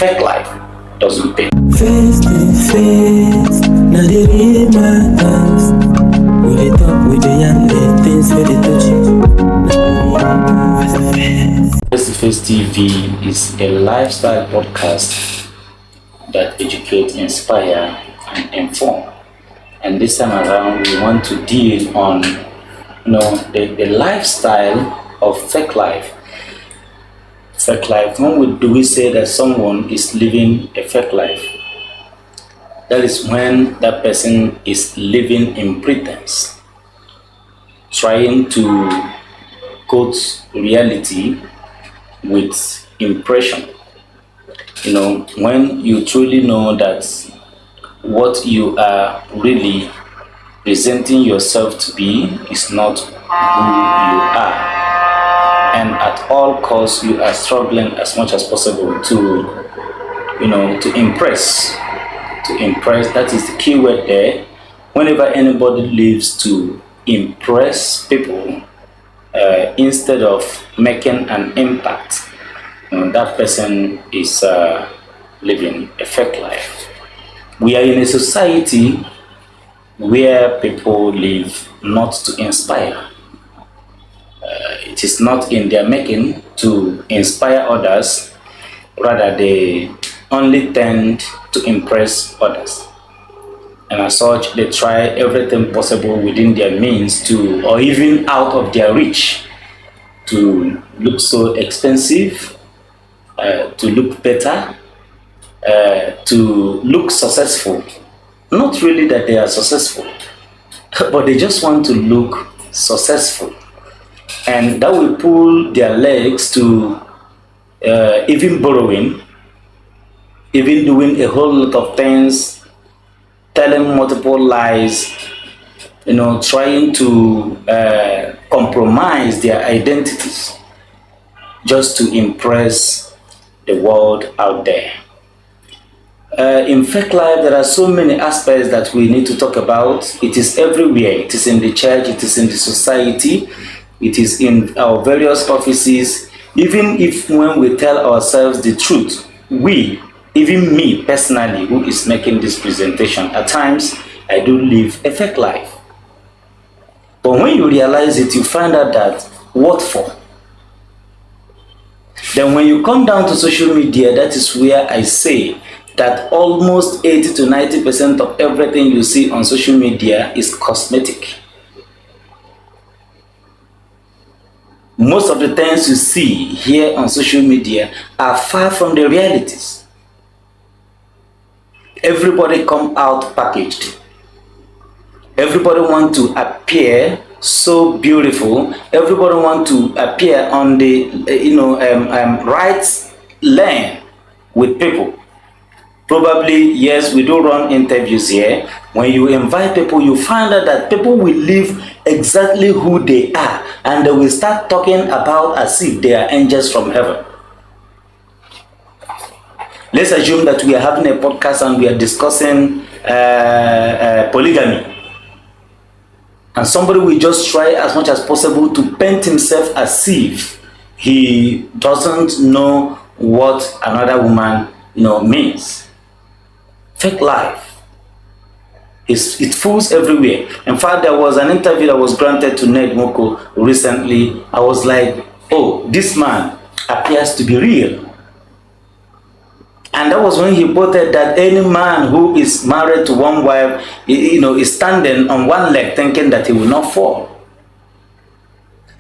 fake life doesn't pay. Face to face, now they read my thoughts. We dey talk with the young things where they touch you. Face to Face TV is a lifestyle podcast that educates, inspire, and inform. And this time around, we want to deal on, the lifestyle of fake life. Fake life. When do we say that someone is living a fake life? That is when that person is living in pretense, trying to quote reality with impression. When you truly know that what you are really presenting yourself to be is not who you are, and at all costs you are struggling as much as possible to impress. That is the key word there. Whenever anybody lives to impress people instead of making an impact, that person is living a fake life. We are in a society where people live not to inspire. It is not in their making to inspire others, rather they only tend to impress others. And as such, they try everything possible within their means to, or even out of their reach, to look so expensive, to look better, to look successful. Not really that they are successful, but they just want to look successful. And that will pull their legs to even borrowing, even doing a whole lot of things, telling multiple lies, trying to compromise their identities just to impress the world out there. In fake life, there are so many aspects that we need to talk about. It is everywhere. It is in the church, it is in the society, it is in our various offices. Even if when we tell ourselves the truth, even me personally, who is making this presentation, at times I do live a fake life. But when you realize it, you find out that what for? Then when you come down to social media, that is where I say that almost 80 to 90% of everything you see on social media is cosmetic. Most of the things you see here on social media are far from the realities. Everybody come out packaged. Everybody want to appear so beautiful. Everybody want to appear on the right lane with people. Probably, yes, we do run interviews here. When you invite people, you find out that people will live exactly who they are, and they will start talking about as if they are angels from heaven. Let's assume that we are having a podcast and we are discussing polygamy. And somebody will just try as much as possible to paint himself as if he doesn't know what another woman means. Fake life. It fools everywhere. In fact, there was an interview that was granted to Ned Moko recently. I was like, oh, this man appears to be real. And that was when he quoted that any man who is married to one wife, is standing on one leg thinking that he will not fall.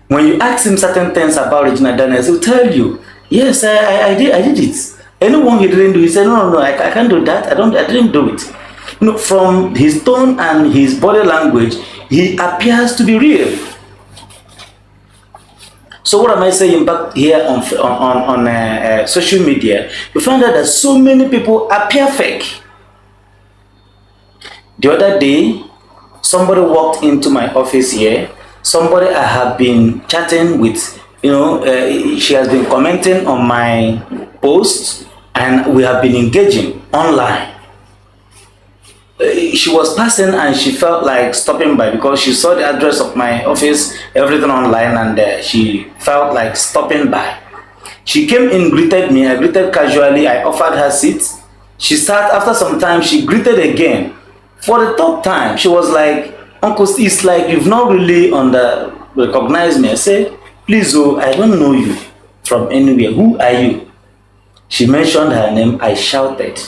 When you ask him certain things about Regina Daniels, he'll tell you, yes, I did it. Anyone he didn't do, he said, no, I can't do that. I didn't do it. From his tone and his body language, he appears to be real. So what am I saying back here on social media? You find out that so many people appear fake. The other day, somebody walked into my office here. Somebody I have been chatting with, she has been commenting on my posts, and we have been engaging online. She was passing and she felt like stopping by because she saw the address of my office, everything online, and she felt like stopping by. She came in, greeted me. I greeted casually. I offered her seat. She sat. After some time, she greeted again. For the third time, she was like, "Uncle, it's like you've not really recognized me." I said, "Please, oh, I don't know you from anywhere. Who are you?" She mentioned her name. I shouted.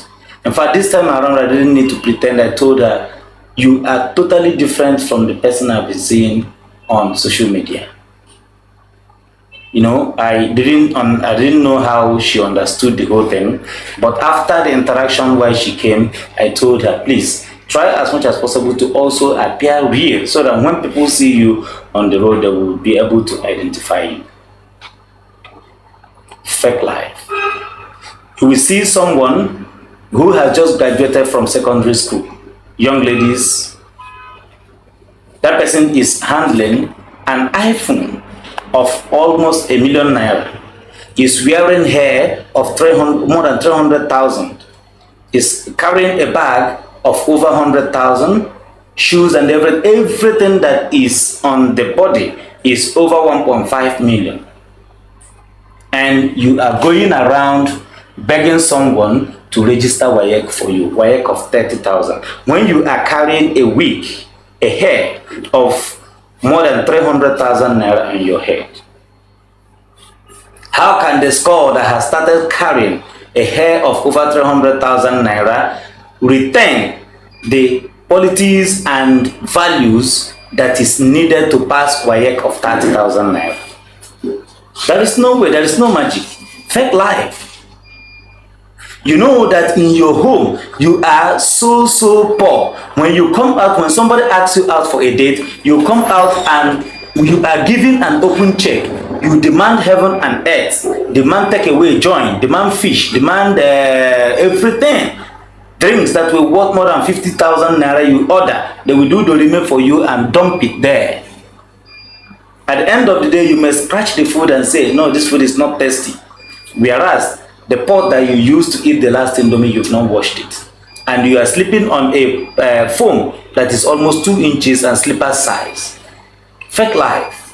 In fact, this time around, I didn't need to pretend. I told her, "You are totally different from the person I've been seeing on social media." You know, I didn't know how she understood the whole thing, but after the interaction while she came, I told her, "Please try as much as possible to also appear real, so that when people see you on the road, they will be able to identify you." Fake life. You will see someone who has just graduated from secondary school, young ladies. That person is handling an iPhone of almost ₦1,000,000, is wearing hair of more than 300,000, is carrying a bag of over 100,000, shoes and everything that is on the body is over 1.5 million. And you are going around begging someone to register WAEC for you, WAEC of 30,000, when you are carrying a wig, a hair of more than 300,000 naira on your head. How can the skull that has started carrying a hair of over 300,000 naira retain the qualities and values that is needed to pass WAEC of 30,000 naira? There is no way, there is no magic. Fake life. You know that in your home, you are so poor. When you come out, when somebody asks you out for a date, you come out and you are given an open check. You demand heaven and earth, demand takeaway, join, demand fish, demand everything. Drinks that will worth more than 50,000 naira you order. They will do the remake for you and dump it there. At the end of the day, you must scratch the food and say, "No, this food is not tasty." Whereas the pot that you used to eat the last Indomie, you've not washed it. And you are sleeping on a foam that is almost 2 inches and slipper size. Fake life.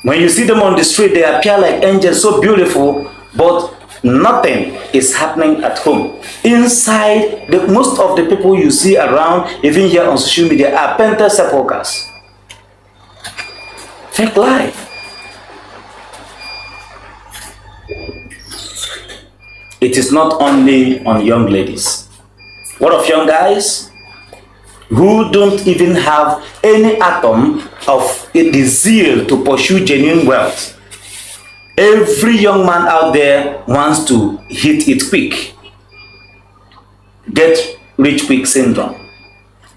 When you see them on the street, they appear like angels, so beautiful, but nothing is happening at home. Inside, most of the people you see around, even here on social media, are painted sepulchres. Fake life. It is not only on young ladies. What of young guys who don't even have any atom of the zeal to pursue genuine wealth? Every young man out there wants to hit it quick. Get rich quick syndrome.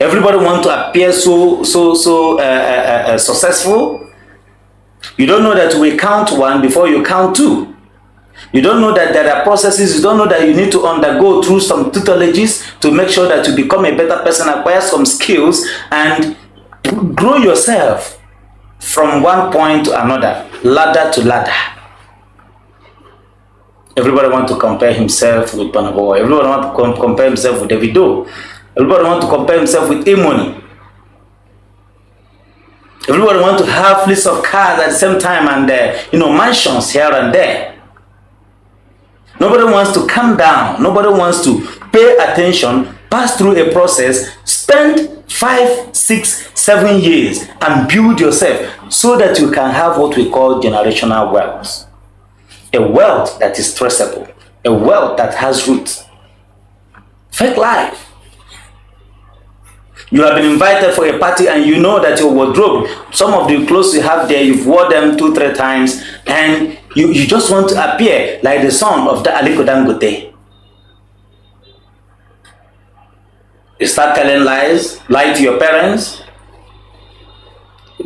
Everybody wants to appear so successful. You don't know that you will count 1 before you count 2. You don't know that there are processes. You don't know that you need to undergo through some tutelages to make sure that you become a better person, acquire some skills, and grow yourself from one point to another, ladder to ladder. Everybody wants to compare himself with Bonobo. Everybody wants to compare himself with Davido. Everybody wants to compare himself with Imoni. Everybody wants to have fleets of cars at the same time and mansions here and there. Nobody wants to calm down. Nobody wants to pay attention, pass through a process, spend 5, 6, 7 years and build yourself so that you can have what we call generational wealth. A wealth that is traceable. A wealth that has roots. Fake life. You have been invited for a party and you know that your wardrobe, some of the clothes you have there, you've worn them 2, 3 times, and you just want to appear like the son of the Aliko Dangote. You start telling lies, lie to your parents.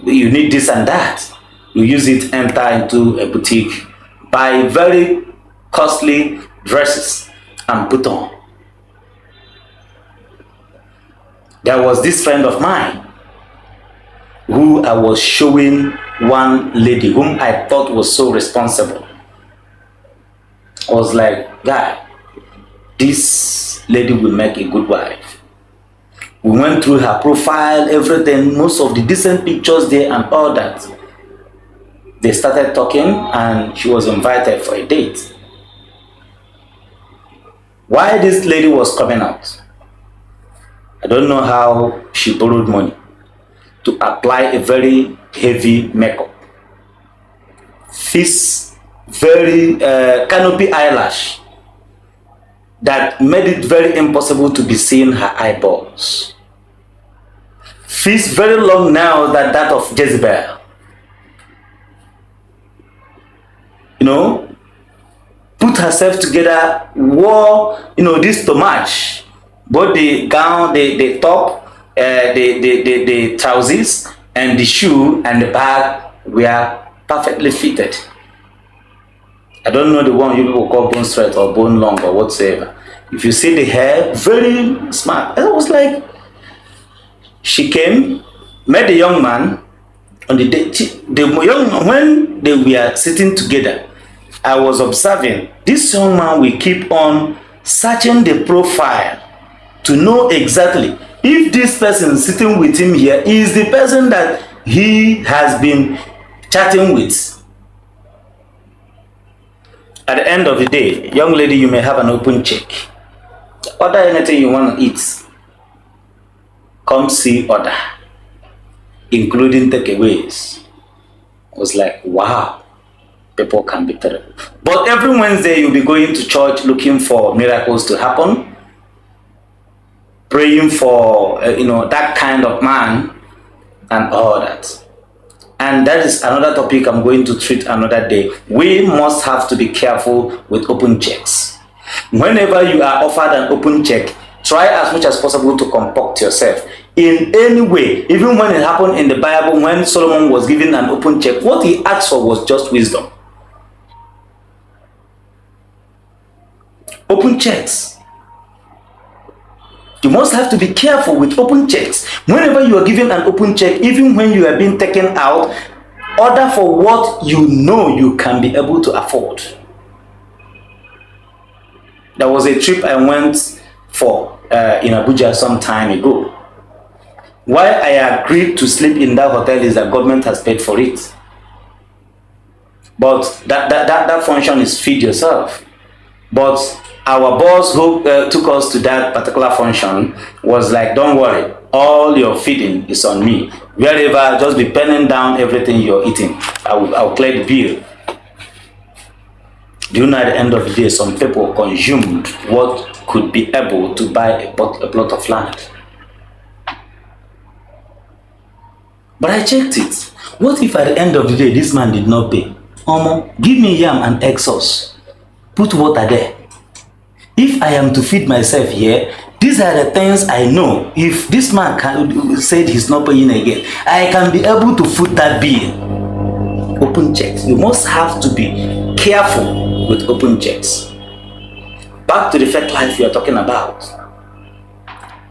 You need this and that. You use it, enter into a boutique, buy very costly dresses and put on. There was this friend of mine who I was showing one lady whom I thought was so responsible. I was like, "Guy, this lady will make a good wife." We went through her profile, everything, most of the decent pictures there and all that. They started talking and she was invited for a date. Why this lady was coming out, I don't know how she borrowed money to apply a very heavy makeup. This very canopy eyelash that made it very impossible to be seen her eyeballs. This very long nails that of Jezebel. Put herself together, wore, this to match. Both the gown, the top, the trousers, and the shoe and the bag were perfectly fitted. I don't know the one you people call bone straight or bone long or whatsoever. If you see the hair, very smart. I was like, she came, met the young man on the day. When they were sitting together, I was observing this young man will keep on searching the profile to know exactly if this person sitting with him here is the person that he has been chatting with. At the end of the day, young lady, you may have an open check. Order anything you want to eat. Come see order, including takeaways. I was like, wow, people can be terrible. But every Wednesday you'll be going to church looking for miracles to happen, praying for that kind of man and all that. And that is another topic I'm going to treat another day. We must have to be careful with open checks. Whenever you are offered an open check, try as much as possible to comport yourself in any way. Even when it happened in the Bible, when Solomon was given an open check, what he asked for was just wisdom. Open checks. You must have to be careful with open checks. Whenever you are given an open check, even when you are being taken out, order for what you know you can be able to afford. There was a trip I went for in Abuja some time ago. Why I agreed to sleep in that hotel is that government has paid for it. But that function is feed yourself. But our boss who took us to that particular function was like, don't worry, all your feeding is on me. Wherever, just be penning down everything you're eating. I'll clear the bill. Do you know at the end of the day, some people consumed what could be able to buy a plot of land? But I checked it. What if at the end of the day, this man did not pay? Give me yam and egg sauce. Put water there. If I am to feed myself here, these are the things I know. If this man said he's not paying again, I can be able to foot that bill. Open checks. You must have to be careful with open checks. Back to the fake life we are talking about.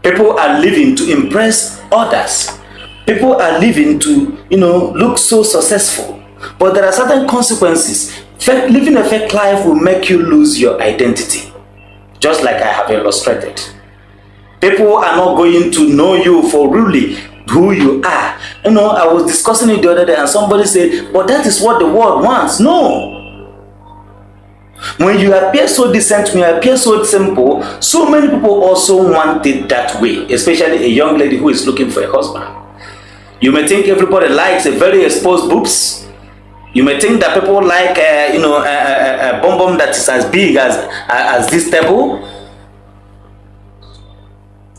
People are living to impress others. People are living to, look so successful. But there are certain consequences. Living a fake life will make you lose your identity. Just like I have illustrated. People are not going to know you for really who you are. I was discussing it the other day and somebody said, but that is what the world wants. No. When you appear so decent, when you appear so simple, so many people also want it that way, especially a young lady who is looking for a husband. You may think everybody likes a very exposed boobs. You may think that people like a bum that is as big as this table.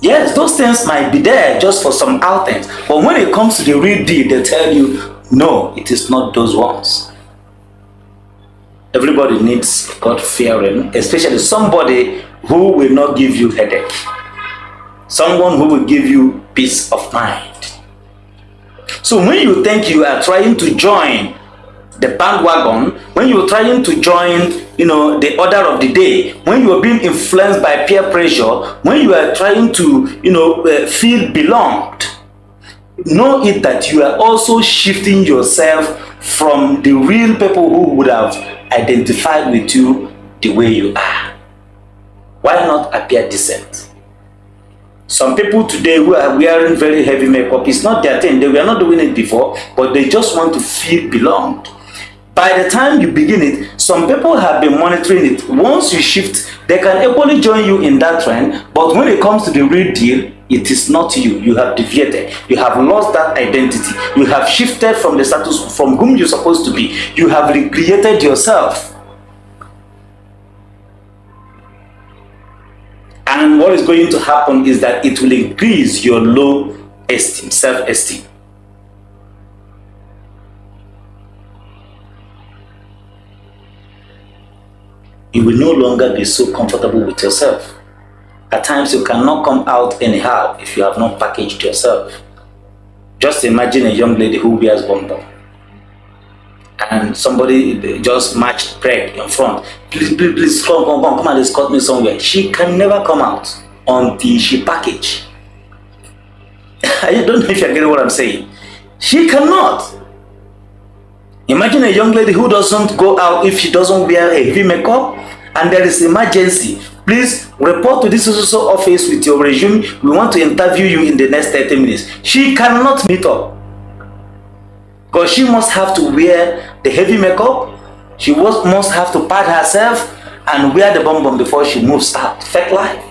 Yes, those things might be there just for some outings. But when it comes to the real deal, they tell you, no, it is not those ones. Everybody needs God-fearing, especially somebody who will not give you headache. Someone who will give you peace of mind. So when you think you are trying to join the bandwagon, when you're trying to join, the order of the day, when you are being influenced by peer pressure, when you are trying to, feel belonged, know it that you are also shifting yourself from the real people who would have identified with you the way you are. Why not appear decent? Some people today who are wearing very heavy makeup, it's not their thing. They were not doing it before, but they just want to feel belonged. By the time you begin it, some people have been monitoring it. Once you shift, they can equally join you in that trend, but when it comes to the real deal, it is not you. You have deviated. You have lost that identity. You have shifted from the status from whom you're supposed to be. You have recreated yourself. And what is going to happen is that it will increase your low esteem, self-esteem. You will no longer be so comfortable with yourself. At times you cannot come out anyhow if you have not packaged yourself. Just imagine a young lady who wears bomber and somebody just matched Craig in front. Please, come and escort me somewhere. She can never come out until she package. I don't know if you're getting what I'm saying. She cannot. Imagine a young lady who doesn't go out if she doesn't wear a heavy makeup and there is emergency. Please report to this social office with your resume. We want to interview you in the next 30 minutes. She cannot meet up because she must have to wear the heavy makeup. She must have to pad herself and wear the bonbon before she moves out. Fake life.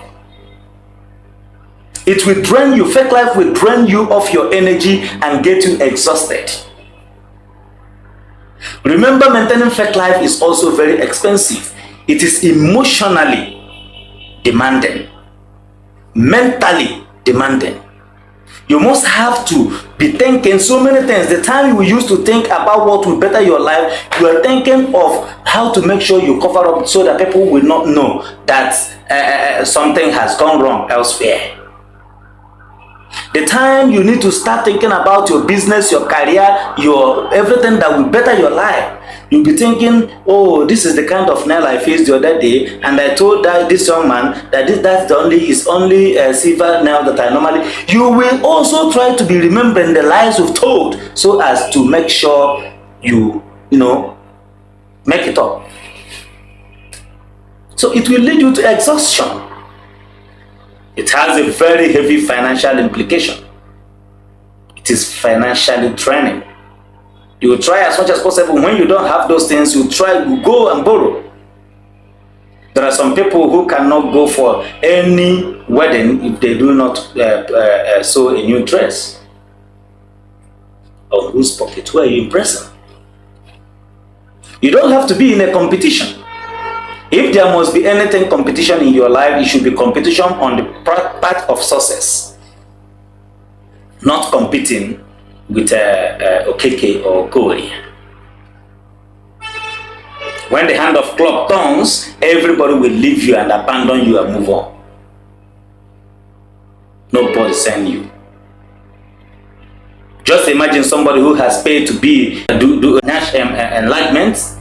It will drain you. Fake life will drain you of your energy and get you exhausted. Remember, maintaining fake life is also very expensive. It is emotionally demanding, mentally demanding. You must have to be thinking so many things. The time you used to think about what will better your life, you are thinking of how to make sure you cover up so that people will not know that something has gone wrong elsewhere. The time you need to start thinking about your business, your career, your everything that will better your life. You'll be thinking, oh, this is the kind of nail I faced the other day, and I told this young man that that's only a silver nail that I normally. You will also try to be remembering the lies you've told, so as to make sure you make it up. So it will lead you to exhaustion. It has a very heavy financial implication. It is financially draining. You will try as much as possible. When you don't have those things, you go and borrow. There are some people who cannot go for any wedding if they do not sew a new dress. On whose pocket? Who are you impressing? You don't have to be in a competition. If there must be anything competition in your life, it should be competition on the part of success. Not competing with Okeke or Kori. When the hand of clock turns, everybody will leave you and abandon you and move on. Nobody send you. Just imagine somebody who has paid to do enlightenment,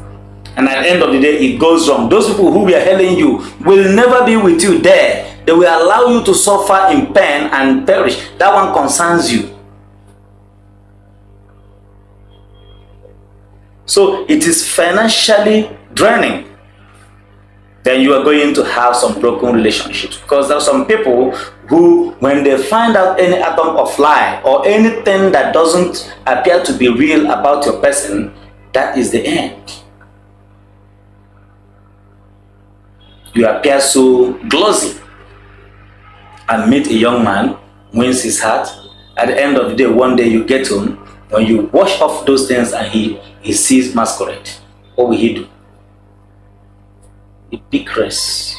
and at the end of the day it goes wrong. Those people who were hailing you will never be with you there. They will allow you to suffer in pain and perish. That one concerns you. So it is financially draining. Then you are going to have some broken relationships, because there are some people who, when they find out any atom of lie or anything that doesn't appear to be real about your person, that is the end. You appear so glossy, and meet a young man, wins his heart. At the end of the day, one day you get home, when you wash off those things and he sees masquerade, what will he do? A big rest.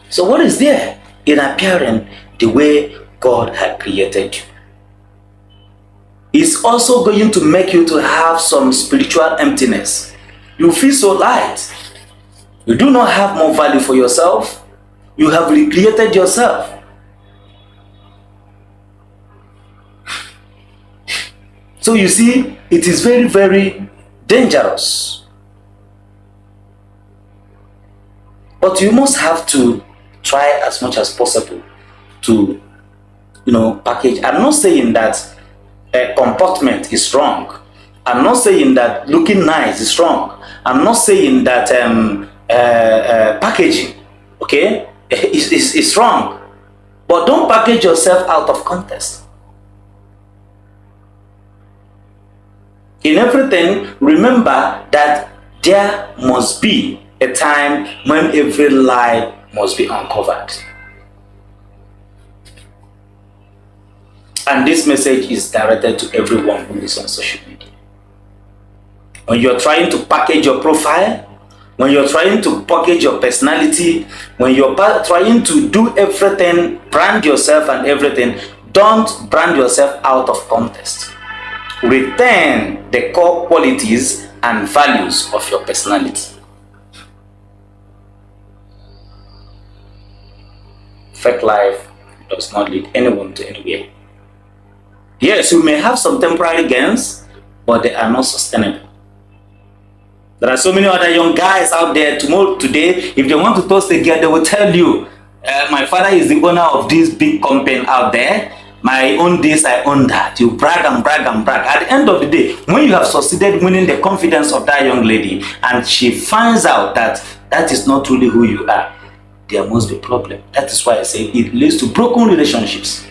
So what is there in appearing the way God had created you? It's also going to make you to have some spiritual emptiness. You feel so light. You do not have more value for yourself. You have recreated yourself. So you see, it is very, very dangerous. But you must have to try as much as possible to, package. I'm not saying that comportment is wrong. I'm not saying that looking nice is wrong. I'm not saying that packaging, okay, is wrong. But don't package yourself out of context. In everything, remember that there must be a time when every lie must be uncovered. And this message is directed to everyone who is on social media. When you're trying to package your profile, when you're trying to package your personality, when you're trying to do everything, brand yourself and everything, don't brand yourself out of context. Retain the core qualities and values of your personality. Fake life does not lead anyone to anywhere. Yes, you may have some temporary gains, but they are not sustainable. There are so many other young guys out there today, if they want to toast a girl, they will tell you, my father is the owner of this big company out there. I own this, I own that. You brag and brag and brag. At the end of the day, when you have succeeded winning the confidence of that young lady and she finds out that that is not truly who you are, there must be a problem. That is why I say it leads to broken relationships.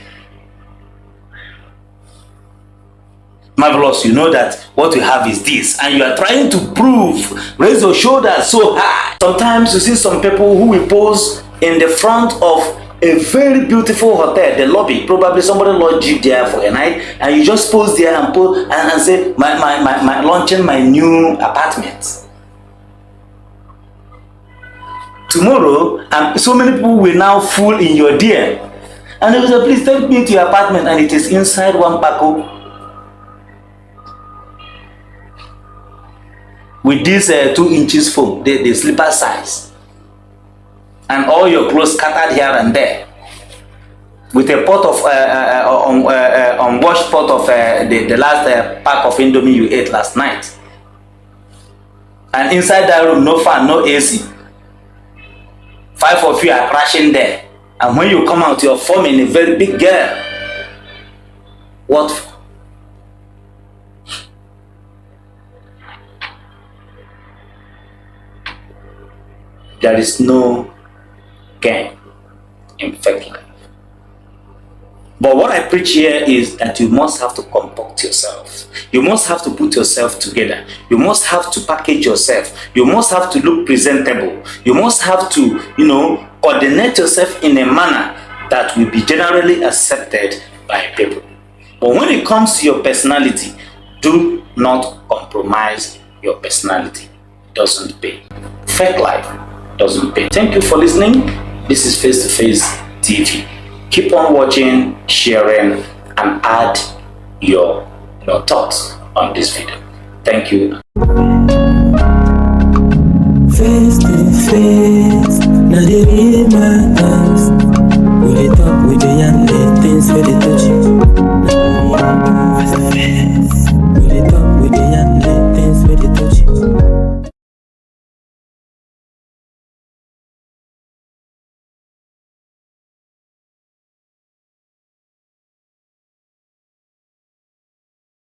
Marvelous, you know that what you have is this, and you are trying to prove, raise your shoulders so high. Sometimes you see some people who will pose in the front of a very beautiful hotel, the lobby, probably somebody lodged you there for a night, and you just pose there and pose and say, my launching my new apartment. Tomorrow, and so many people will now fool in your DM, and they will say, please take me to your apartment, and it is inside one Paco with this 2 inches foam, the slipper size, and all your clothes scattered here and there, with a pot of unwashed pot of the last pack of Indomie you ate last night, and inside that room, no fan, no AC. 5 of you are crashing there, and when you come out, you're forming a very big girl. What for? There is no gain in fake life. But what I preach here is that you must have to comport yourself. You must have to put yourself together. You must have to package yourself. You must have to look presentable. You must have to, coordinate yourself in a manner that will be generally accepted by people. But when it comes to your personality, do not compromise your personality. It doesn't pay. Fake life doesn't pay. Thank you for listening. This is Face to Face TV. Keep on watching, sharing, and add your thoughts on this video. Thank you. Face to face, now the real man.